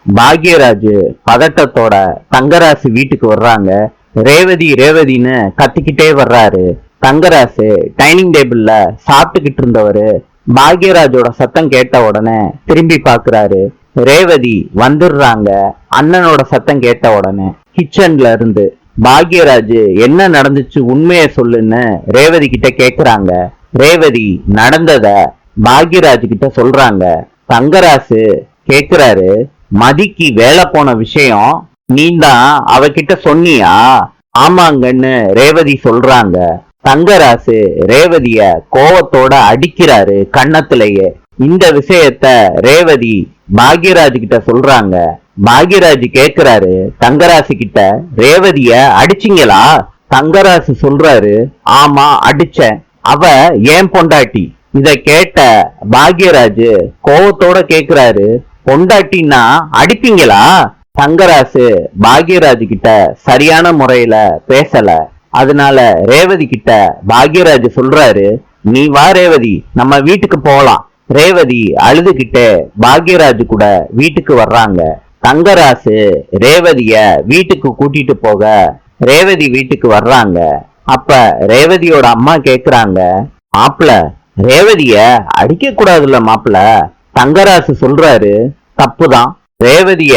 பாக்யராஜ் பதட்டத்தோட தங்கராசு வீட்டுக்கு வர்றாங்க. ரேவதி ரேவதின்னு கத்திக்கிட்டே வர்றாரு. தங்கராசு டைனிங் டேபிள்ல சாப்பிட்டுக்கிட்டு இருந்தவரு பாக்யராஜோட சத்தம் கேட்ட உடனே திரும்பி பாக்குறாரு. ரேவதி வந்துடுறாங்க. அண்ணனோட சத்தம் கேட்ட உடனே கிச்சன்ல இருந்து பாக்யராஜ் என்ன நடந்துச்சு உண்மைய சொல்லுன்னு ரேவதி கிட்ட கேக்குறாங்க. ரேவதி நடந்தத பாக்யராஜ் கிட்ட சொல்றாங்க. தங்கராசு கேக்குறாரு, மதிக்கு வேலை போன விஷயம் நீதான் அவகிட்ட சொன்னியா? ஆமாங்கன்னு ரேவதி சொல்றாங்க. தங்கராசு ரேவதிய கோவத்தோட அடிக்கிறாரு கன்னத்திலேயே. இந்த விஷயத்த ரேவதி பாக்யராஜ் கிட்ட சொல்றாங்க. பாக்யராஜ் கேக்குறாரு தங்கராசு கிட்ட, ரேவதிய அடிச்சிங்களா? தங்கராசு சொல்றாரு, ஆமா அடிச்சேன், அவ ஏன் பொண்டாட்டி. இத கேட்ட பாக்யராஜ் கோவத்தோட கேக்குறாரு, பொண்டாட்டின்னா அடிப்பீங்களா? தங்கராசு பாக்யராஜ் கிட்ட சரியான முறையில பேசல. அதனால ரேவதி கிட்ட பாக்யராஜ் சொல்றாரு, நீ வா ரேவதி, நம்ம வீட்டுக்கு போகலாம். ரேவதி அழுதுகிட்டே பாக்யராஜ் கூட வீட்டுக்கு வர்றாங்க. தங்கராசு ரேவதிய வீட்டுக்கு கூட்டிட்டு போக ரேவதி வீட்டுக்கு வர்றாங்க. அப்ப ரேவதியோட அம்மா கேக்குறாங்க, மாப்பிள ரேவதிய அடிக்க கூடாதுல்ல மாப்பிள. தங்கராசு சொல்றாரு, தப்புதான், ரேவதிய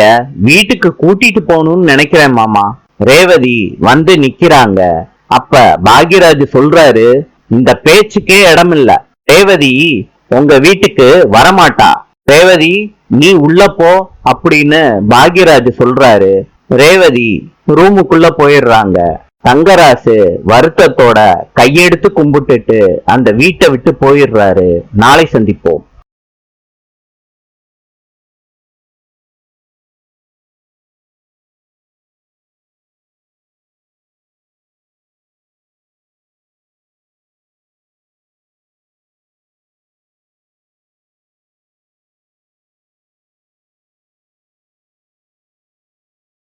வீட்டுக்கு கூட்டிட்டு போகணும்னு நினைக்கிறேன் மாமா. ரேவதி வந்து நிக்கிறாங்க. அப்ப பாக்யராஜ் சொல்றாரு, இந்த பேச்சுக்கே இடம் இல்ல, ரேவதி உங்க வீட்டுக்கு வரமாட்டா. ரேவதி நீ உள்ள போ அப்படின்னு பாக்யராஜ் சொல்றாரு. ரேவதி ரூமுக்குள்ள போயிடுறாங்க. தங்கராசு வருத்தத்தோட கையெடுத்து கும்பிட்டுட்டு அந்த வீட்டை விட்டு போயிடுறாரு. நாளை சந்திப்போம்.